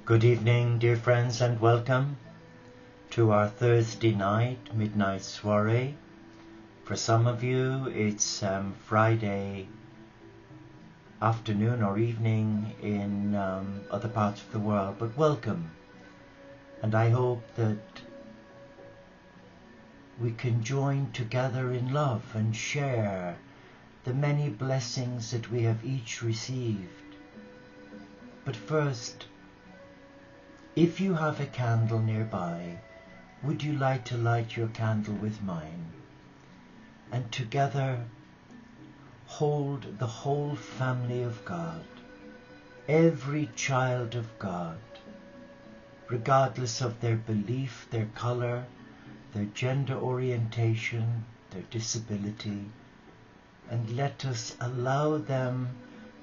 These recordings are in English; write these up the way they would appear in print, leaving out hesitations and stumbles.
Good evening, dear friends, and welcome to our Thursday night midnight soiree. For some of you, it's Friday afternoon or evening in other parts of the world, but welcome. And I hope that we can join together in love and share the many blessings that we have each received. But first, if you have a candle nearby, would you like to light your candle with mine? And together hold the whole family of God, every child of God, regardless of their belief, their color, their gender orientation, their disability, and let us allow them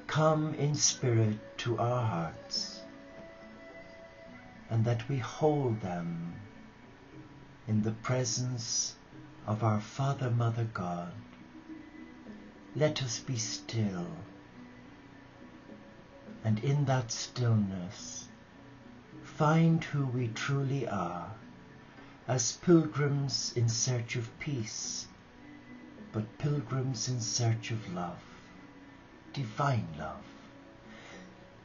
come in spirit to our hearts, and that we hold them in the presence of our Father, Mother, God. Let us be still, and in that stillness find who we truly are, as pilgrims in search of peace, but pilgrims in search of love, divine love.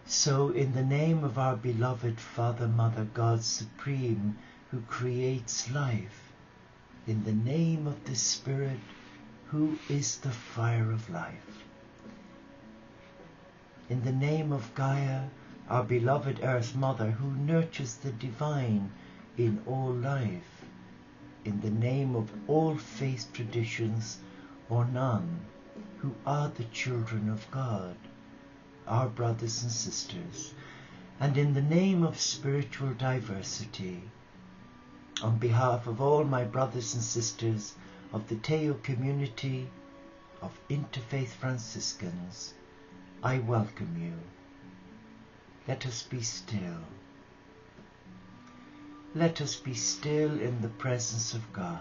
So in the name of our beloved Father, Mother, God Supreme, who creates life, in the name of the Spirit, who is the fire of life, in the name of Gaia, our beloved Earth Mother, who nurtures the divine in all life, in the name of all faith traditions or none, who are the children of God, our brothers and sisters, and in the name of spiritual diversity, on behalf of all my brothers and sisters of the Teo community of Interfaith Franciscans, I welcome you. Let us be still. Let us be still in the presence of God.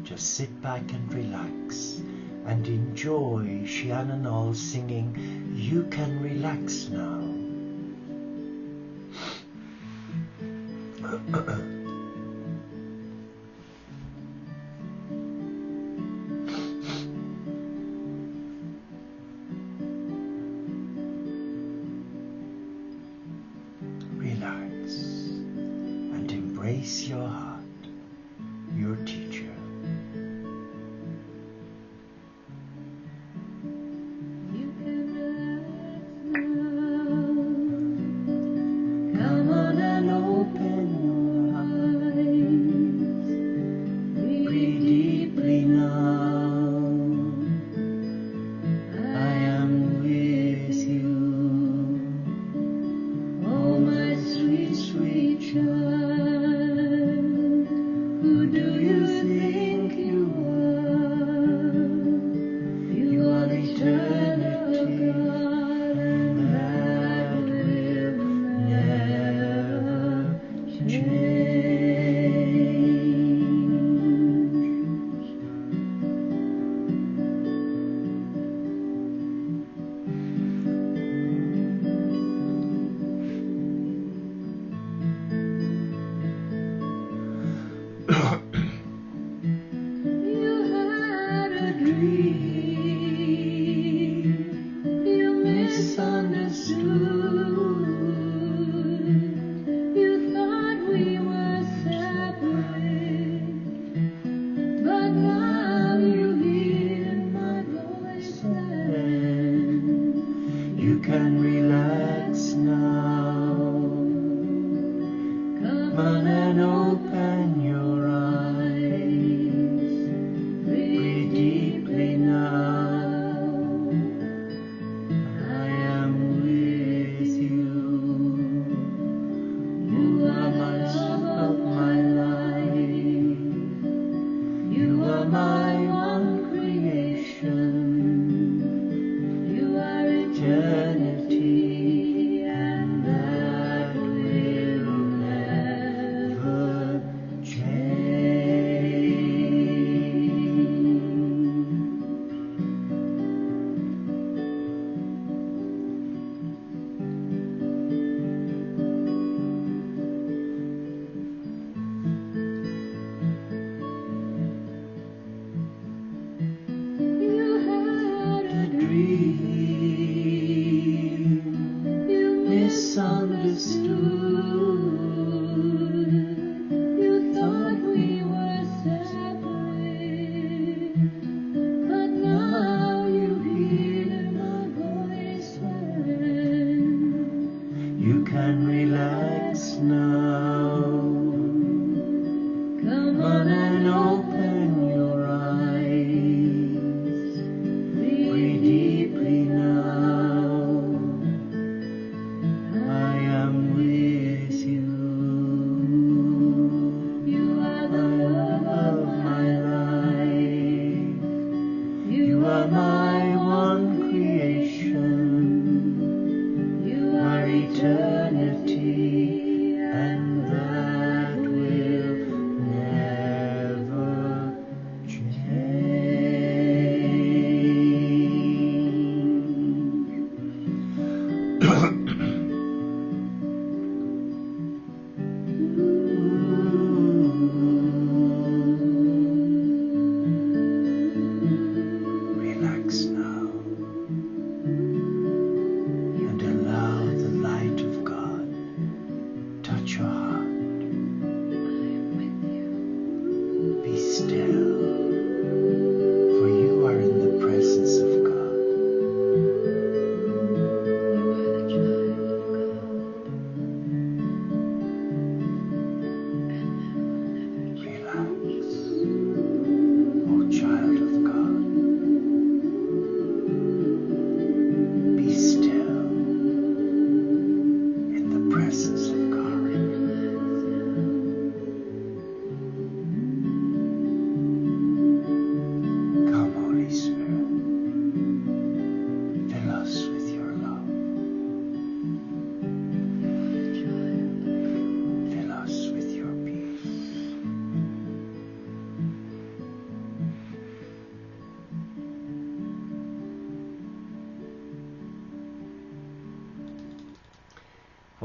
Just sit back and relax and enjoy Shiananol singing You Can Relax Now. Relax and embrace your heart, your teacher. Sweet child.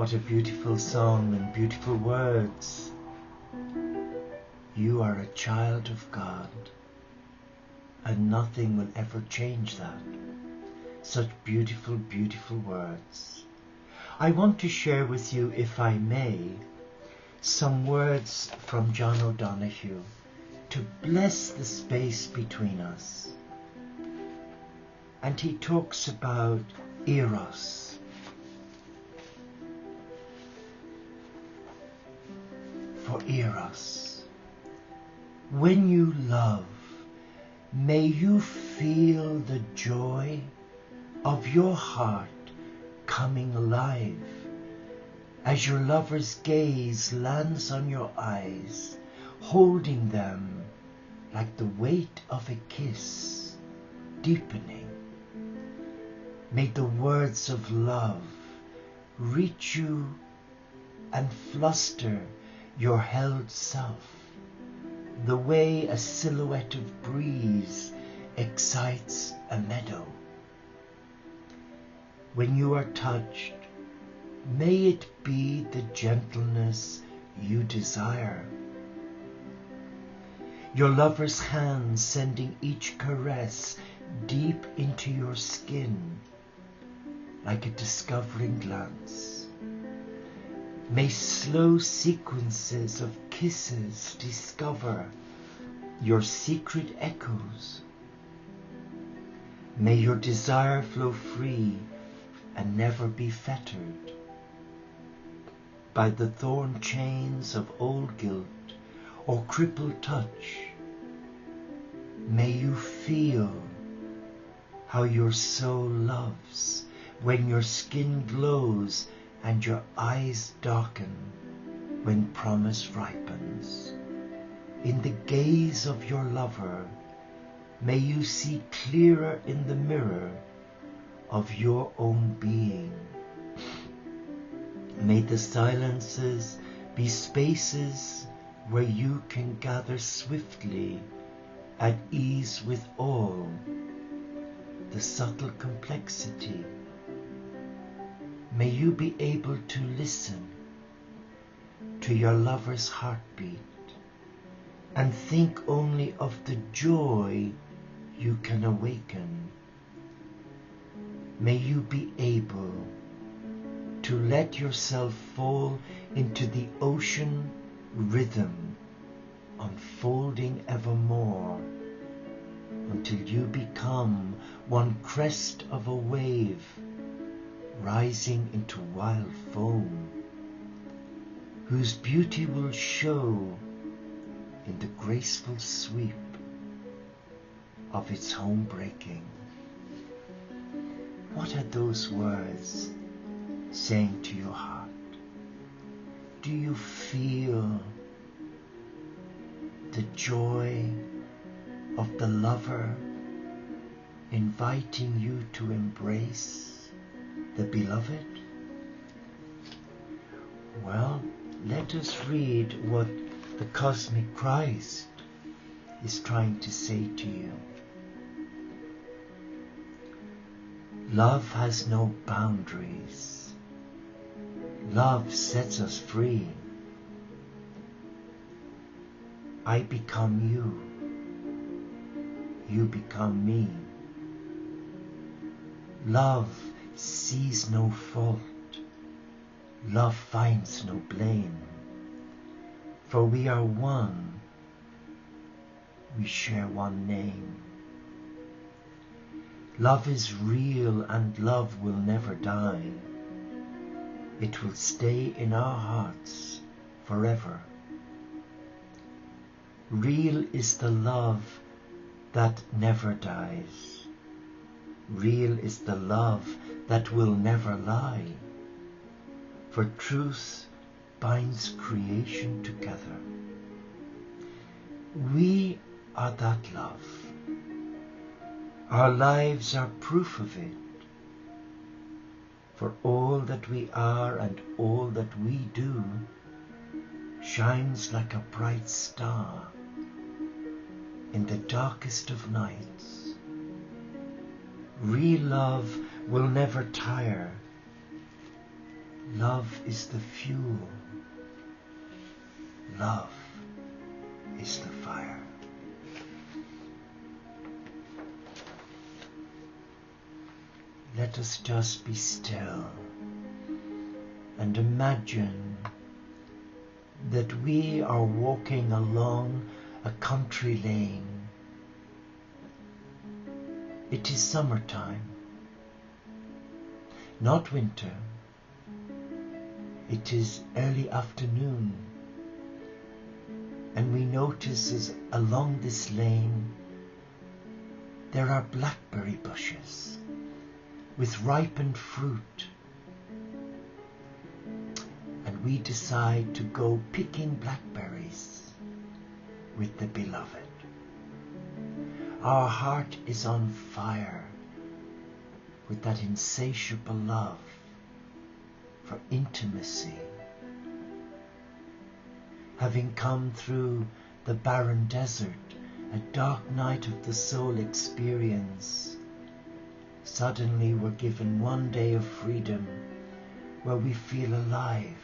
What a beautiful song and beautiful words. You are a child of God, and nothing will ever change that. Such beautiful, beautiful words. I want to share with you, if I may, some words from John O'Donoghue to bless the space between us. And he talks about eros. For eros, when you love, may you feel the joy of your heart coming alive as your lover's gaze lands on your eyes, holding them like the weight of a kiss, deepening. May the words of love reach you and fluster your held self, the way a silhouette of breeze excites a meadow. When you are touched, may it be the gentleness you desire. Your lover's hand sending each caress deep into your skin, like a discovering glance. May slow sequences of kisses discover your secret echoes. May your desire flow free and never be fettered by the thorn chains of old guilt or crippled touch. May you feel how your soul loves when your skin glows and your eyes darken when promise ripens. In the gaze of your lover, may you see clearer in the mirror of your own being. May the silences be spaces where you can gather swiftly, at ease with all, the subtle complexity. May you be able to listen to your lover's heartbeat and think only of the joy you can awaken. May you be able to let yourself fall into the ocean rhythm, unfolding evermore, until you become one crest of a wave, rising into wild foam, whose beauty will show in the graceful sweep of its home breaking. What are those words saying to your heart? Do you feel the joy of the lover inviting you to embrace the beloved? Well, let us read what the cosmic Christ is trying to say to you. Love has no boundaries. Love sets us free. I become you. You become me. Love sees no fault. Love finds no blame. For we are one. We share one name. Love is real, and love will never die. It will stay in our hearts forever. Real is the love that never dies. Real is the love that will never lie. For truth binds creation together. We are that love. Our lives are proof of it. For all that we are and all that we do shines like a bright star in the darkest of nights. Real love will never tire. Love is the fuel. Love is the fire. Let us just be still and imagine that we are walking along a country lane. It is summertime, not winter. It is early afternoon, and we notice as along this lane there are blackberry bushes with ripened fruit, and we decide to go picking blackberries with the beloved. Our heart is on fire with that insatiable love for intimacy. Having come through the barren desert, a dark night of the soul experience, suddenly we're given one day of freedom where we feel alive.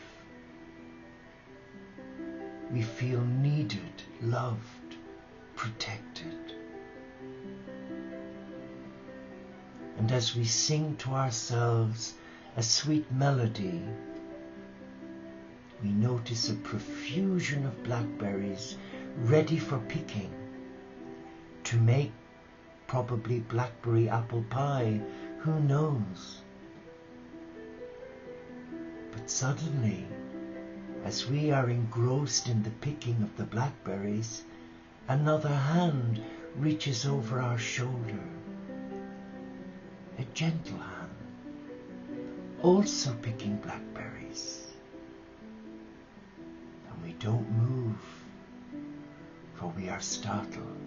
We feel needed, loved, protected. And as we sing to ourselves a sweet melody, we notice a profusion of blackberries ready for picking to make probably blackberry apple pie, who knows? But suddenly, as we are engrossed in the picking of the blackberries, another hand reaches over our shoulder. A gentle hand, also picking blackberries. And we don't move, for we are startled.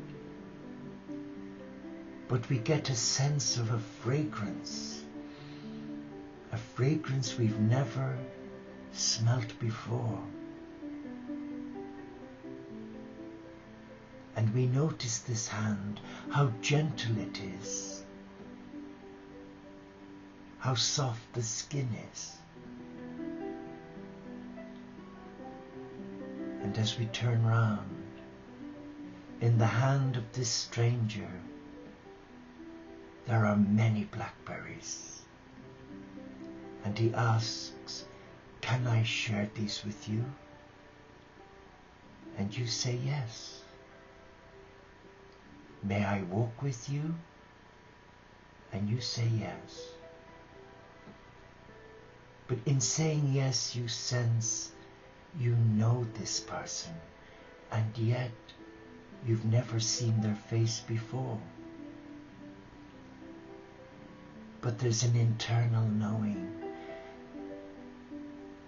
But we get a sense of a fragrance we've never smelt before. And we notice this hand, how gentle it is, how soft the skin is. And as we turn round, in the hand of this stranger, there are many blackberries. And he asks, "Can I share these with you?" And you say yes. "May I walk with you?" And you say yes. But in saying yes, you sense you know this person, and yet you've never seen their face before. But there's an internal knowing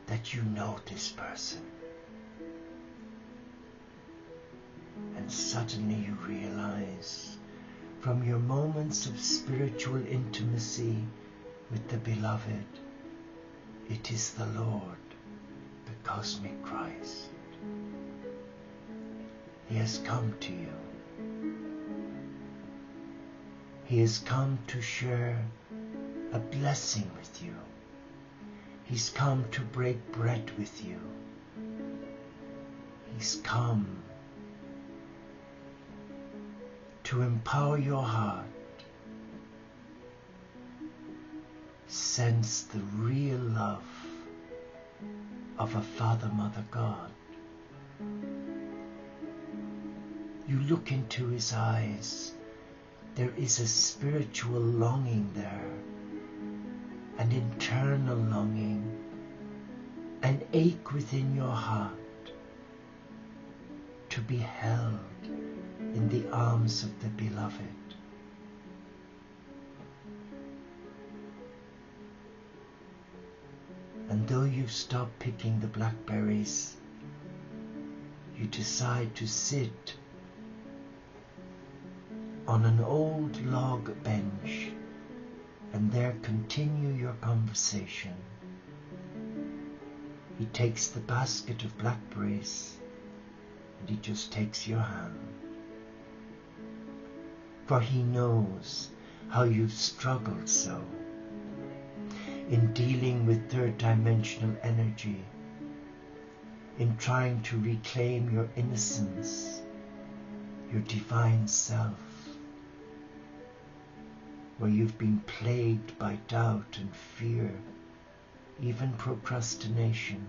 that you know this person. And suddenly you realize, from your moments of spiritual intimacy with the beloved, it is the Lord, the cosmic Christ. He has come to you. He has come to share a blessing with you. He's come to break bread with you. He's come to empower your heart, sense the real love of a Father, Mother, God. You look into his eyes, there is a spiritual longing there, an internal longing, an ache within your heart to be held in the arms of the beloved. And though you stop picking the blackberries, you decide to sit on an old log bench and there continue your conversation. He takes the basket of blackberries and he just takes your hand. For he knows how you've struggled so. in dealing with third dimensional energy, in trying to reclaim your innocence, your divine self, where you've been plagued by doubt and fear, even procrastination,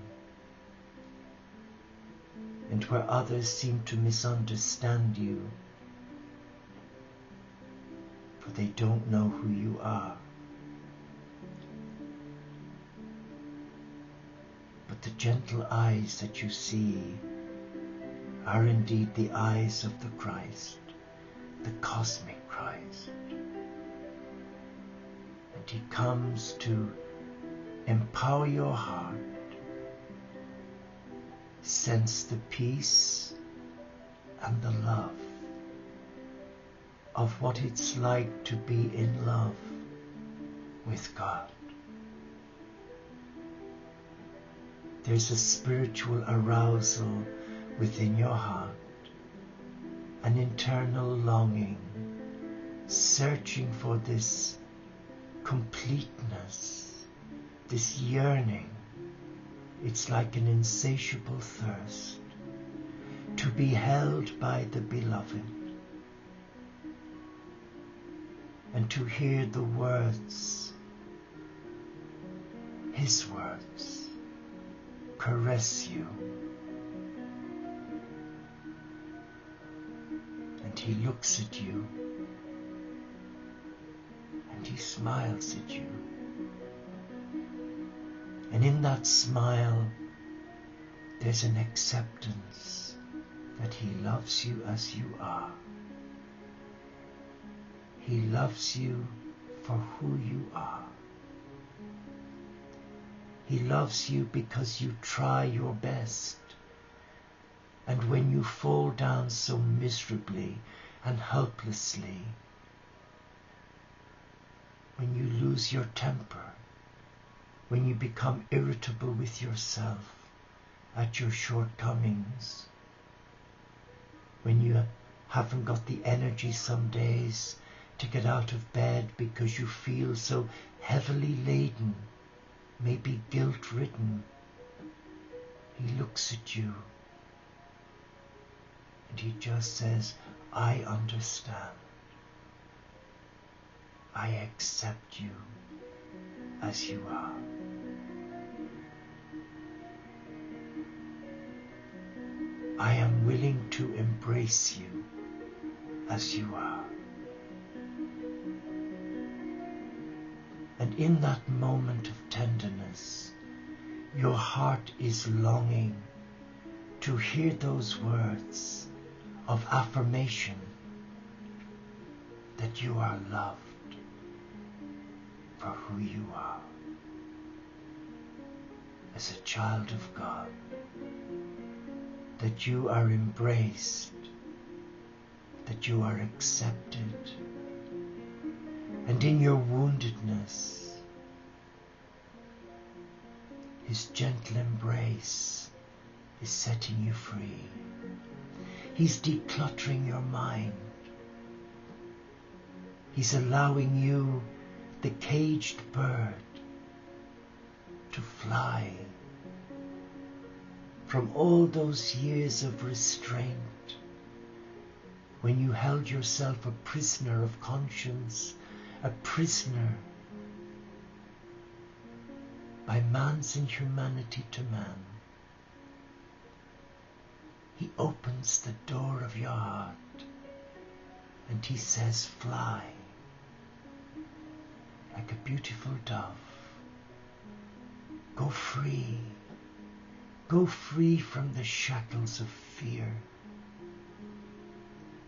and where others seem to misunderstand you, for they don't know who you are. But the gentle eyes that you see are indeed the eyes of the Christ, the cosmic Christ. And he comes to empower your heart, sense the peace and the love of what it's like to be in love with God. There's a spiritual arousal within your heart, an internal longing, searching for this completeness, this yearning. It's like an insatiable thirst to be held by the beloved and to hear the words, his words, caress you. And he looks at you and he smiles at you. And in that smile, there's an acceptance that he loves you as you are. He loves you for who you are. He loves you because you try your best. And when you fall down so miserably and helplessly, when you lose your temper, when you become irritable with yourself at your shortcomings, when you haven't got the energy some days to get out of bed because you feel so heavily laden, maybe guilt-ridden, he looks at you and he just says, I understand. I accept you as you are. I am willing to embrace you as you are. And in that moment of tenderness, your heart is longing to hear those words of affirmation that you are loved for who you are as a child of God, that you are embraced, that you are accepted, and in your woundedness, his gentle embrace is setting you free. He's decluttering your mind. He's allowing you, the caged bird, to fly from all those years of restraint when you held yourself a prisoner of conscience, a prisoner by man's inhumanity to man. He opens the door of your heart and he says, fly like a beautiful dove. Go free. Go free from the shackles of fear.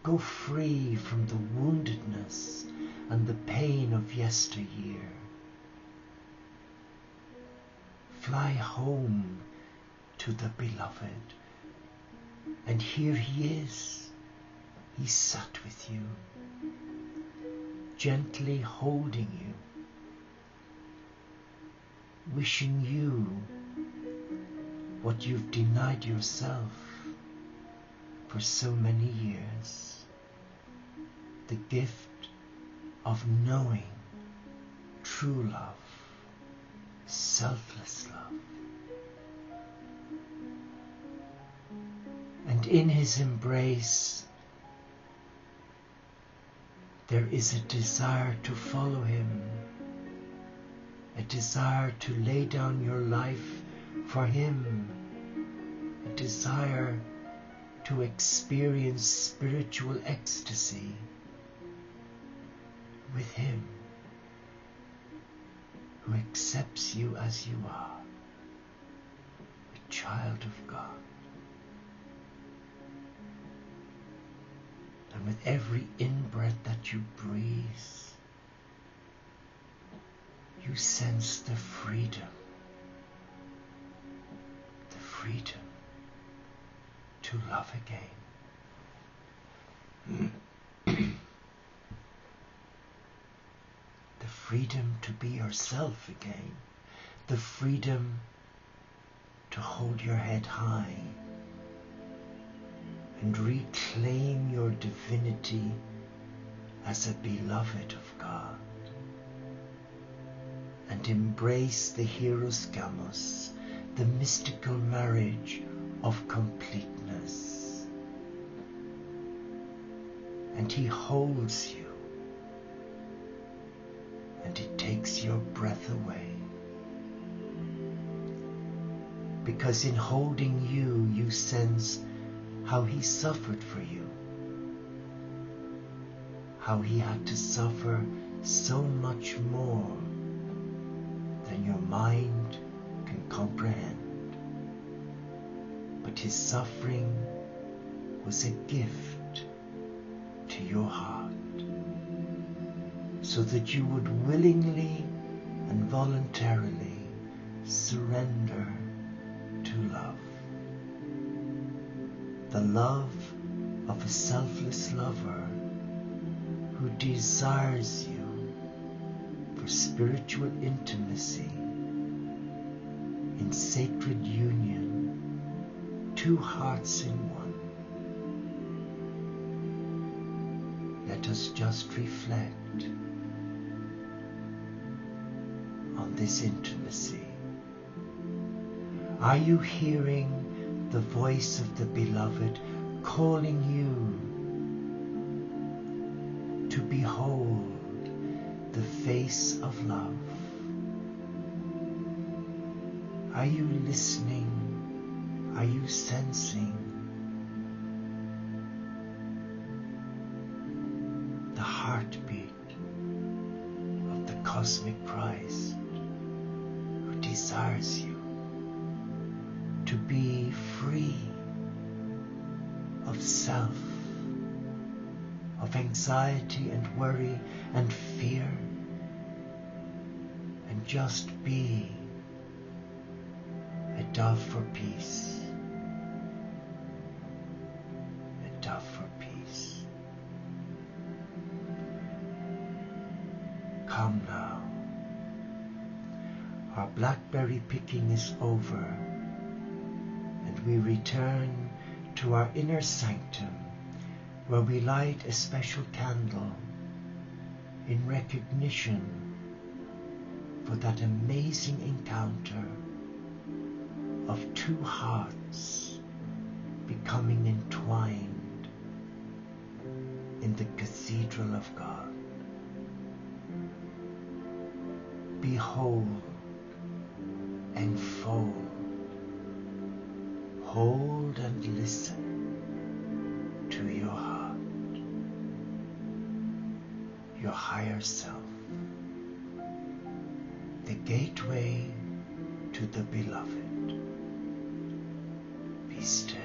Go free from the woundedness and the pain of yesteryear. Fly home to the beloved. And here he is. He sat with you, gently holding you, wishing you what you've denied yourself for so many years, the gift of knowing true love, selfless love. And in his embrace, there is a desire to follow him, a desire to lay down your life for him, a desire to experience spiritual ecstasy with him, who accepts you as you are, a child of God. And with every in-breath that you breathe, you sense the freedom to love again. The freedom to be yourself again. The freedom to hold your head high and reclaim your divinity as a beloved of God, and embrace the Hieros Gamos, the mystical marriage of completeness. And he holds you, and it takes your breath away. Because in holding you, you sense how he suffered for you, how he had to suffer so much more than your mind can comprehend. But his suffering was a gift to your heart, so that you would willingly and voluntarily surrender to love. The love of a selfless lover who desires you for spiritual intimacy, in sacred union, two hearts in one. Let us just reflect on this intimacy. Are you hearing the voice of the beloved calling you to behold the face of love? Are you listening? Are you sensing the heartbeat of the cosmic Christ who desires you to be free of self, of anxiety and worry and fear, and just be a dove for peace, a dove for peace. Come now. Our blackberry picking is over, and we return to our inner sanctum, where we light a special candle in recognition for that amazing encounter of two hearts becoming entwined in the Cathedral of God. Behold, enfold, hold and listen to your heart, your higher self, the gateway to the beloved. Be still.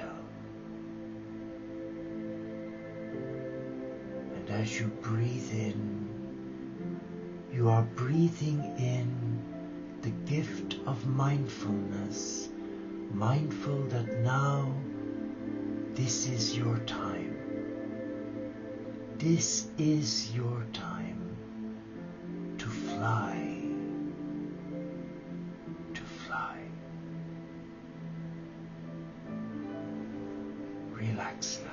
And as you breathe in, you are breathing in the gift of mindfulness, mindful that now this is your time. This is your time to fly, to fly. Relax now.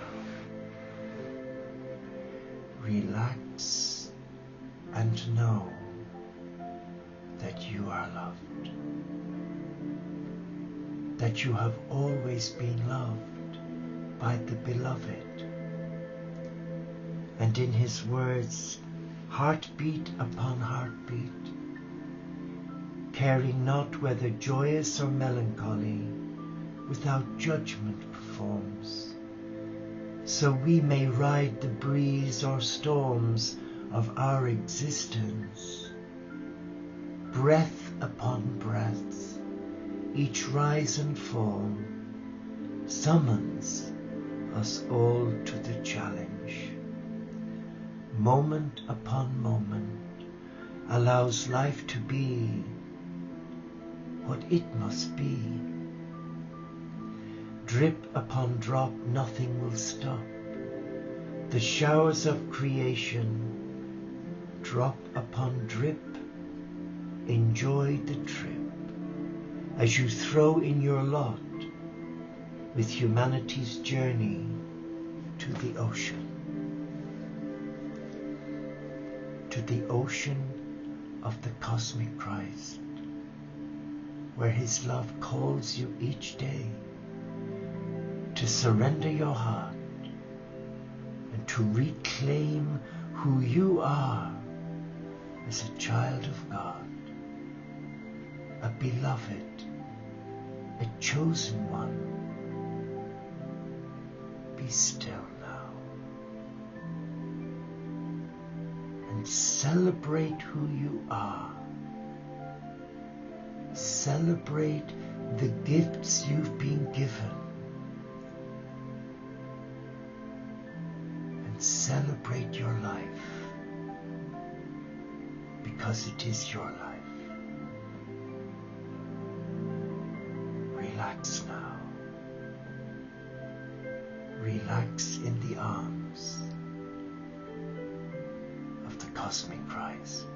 Relax and know that you are loved, that you have always been loved by the Beloved. And in his words, heartbeat upon heartbeat, caring not whether joyous or melancholy, without judgment performs, so we may ride the breeze or storms of our existence. Breath upon breath, each rise and fall summons us all to the challenge. Moment upon moment allows life to be what it must be. Drip upon drop, nothing will stop. The showers of creation, drop upon drip, enjoy the trip as you throw in your lot with humanity's journey to the ocean. To the ocean of the cosmic Christ, where his love calls you each day to surrender your heart and to reclaim who you are as a child of God, a beloved, a chosen one. Be still now and celebrate who you are. Celebrate the gifts you've been given. And celebrate your life, because it is your life. Relax now. Relax in the arms of the cosmic Christ.